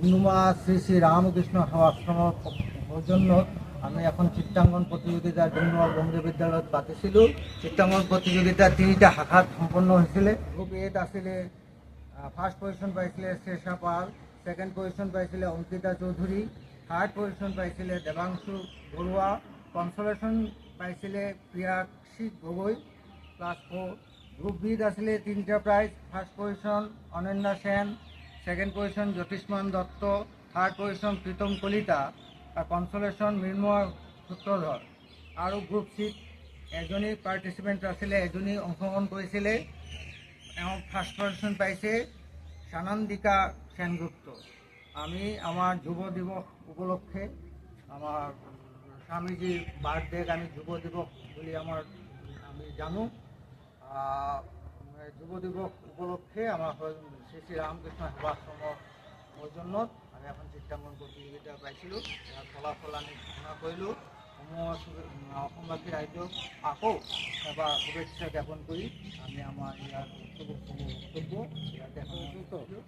ডুমডুমা শ্রী শ্রী রামকৃষ্ণ সেৱাশ্ৰম সৌজন্য আমি এখন চিত্ৰাঙ্কন প্ৰতিযোগিতা ডুমডুমা বঙ্গীয় বিদ্যালয়ত পাতিছিলোঁ। চিত্ৰাঙ্কন প্ৰতিযোগিতা 3টা শাখাত সম্পন্ন হৈছিলে। গ্ৰুপ এত আছিলে ফাৰ্ষ্ট পজিশ্যন পাইছিলে শ্ৰেষা পাল, ছেকেণ্ড পজিশ্যন পাইছিলে অংকিতা চৌধুৰী, থাৰ্ড পজিশ্যন পাইছিলে দেৱাংশু বৰুৱা, কনচলেশ্যন পাইছিলে প্ৰিয়াক্ষী গগৈ ক্লাছ 4। গ্ৰুপ বিত আছিলে 3টা prize, first position Ananya Sen, second position Jyotishman Dutta, third position Pritam Kalita, consolation Mrinmoy Sutradhar. আৰু গ্ৰুপ চিত এজনী পাৰ্টিচিপেণ্ট আছিলে, এজনী অংশগ্ৰহণ কৰিছিলে। ফাৰ্ষ্ট পজিশন পাইছে সানন্দিকা সেনগুপ্ত। আমি আমাৰ যুৱ দিৱস উপলক্ষে আমাৰ স্বামীজিৰ বাৰ্থডেক আমি যুৱ দিৱস বুলি আমি জানো। যুৱ দিৱস উপলক্ষে আমাৰ শ্ৰী শ্ৰী ৰামকৃষ্ণ সেৱাশ্ৰমৰ সৌজন্যত আমি এখন চিত্ৰাঙ্কন প্ৰতিযোগিতা পাইছিলোঁ। ইয়াৰ ফলাফল আমি ঘোষণা কৰিলোঁ। অসমবাসী ৰাইজক আকৌ এবাৰ শুভেচ্ছা জ্ঞাপন কৰি আমি আমাৰ ইয়াৰ বক্তব্য ইয়াতে সমাপ্ত কৰিলোঁ।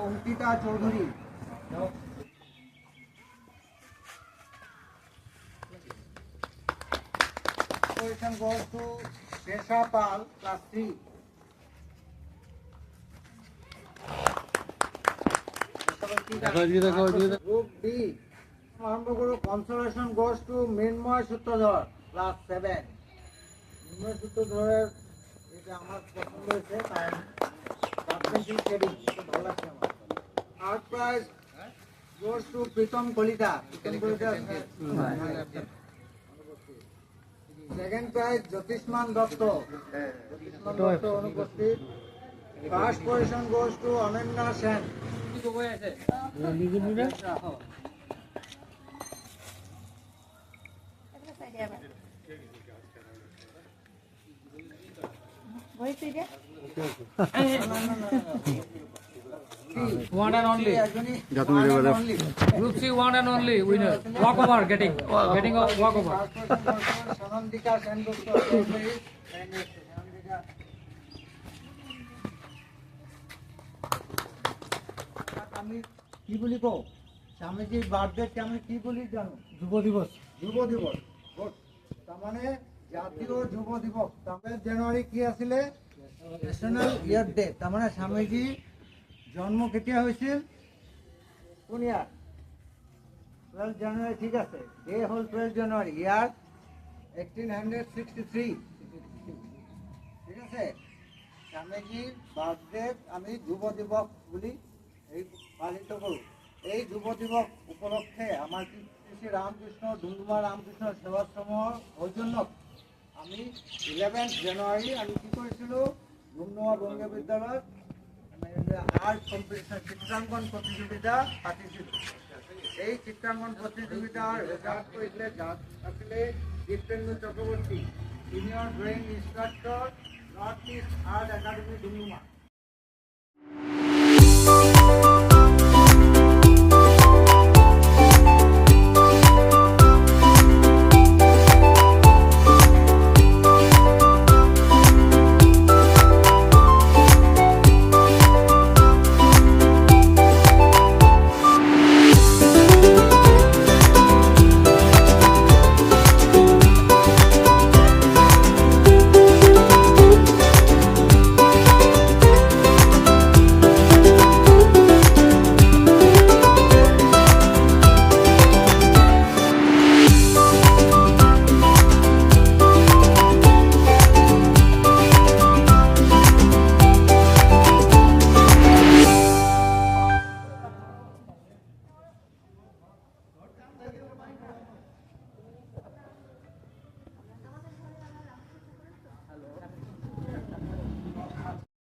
Ankita Choudhury. Position goes to Desha Pal, class 3. Group B. Consolation goes to Mrinmoy Sutradhar, class 7. Mrinmoy Sutradhar এটা আমার পছন্দ হয়েছে, কারণ পার্সেন্টেজ ট্রেডিং ভালো লাগছে আমার। Third prize goes to Pritam Kalita. Second prize Jyotishman Dutta. অনুপস্থিত। First position goes to Ananya Sen. One and only. Group C, one and only winner. Walkover, getting a walkover. Sanandika Sengupta. আমি কি বলি কো স্বামীজির বার্থডে আমি কি বলি জানো? যুব দিবস। যুব দিবস। তার মানে জাতীয় যুব দিবস। 27 জানুৱাৰী কি আছিলে? ন্যাশনাল ইয়ার ডে। তার মানে স্বামীজি জন্ম কেতিয়া হৈছিল? কোন ইয়ার? 12 জানুৱাৰী, ঠিক আছে। ডে হল 12 জানুৱাৰী, ইয়ার 1863, ঠিক আছে। স্বামীজির বার্থডে আমি যুব দিবস বুলি পালিত কৰোঁ। এই যুৱ দিৱস উপলক্ষে আমাৰ শ্ৰী ৰামকৃষ্ণ ডুমডুমা ৰামকৃষ্ণ সেৱাশ্ৰমৰ সৌজন্যত আমি 11 জানুৱাৰী আমি কি কৰিছিলোঁ? ডুমডুমা বঙ্গীয় বিদ্যালয়ত আৰ্ট কম্পিটিশ্যন চিত্ৰাঙ্কন প্ৰতিযোগিতা পাতিছিলোঁ। এই চিত্ৰাঙ্কন প্ৰতিযোগিতাৰ ৰেজাল্ট কৰিছিলে আছিলে Dipendu Chakraborty, senior drawing instructor, north east art academy Doomdooma.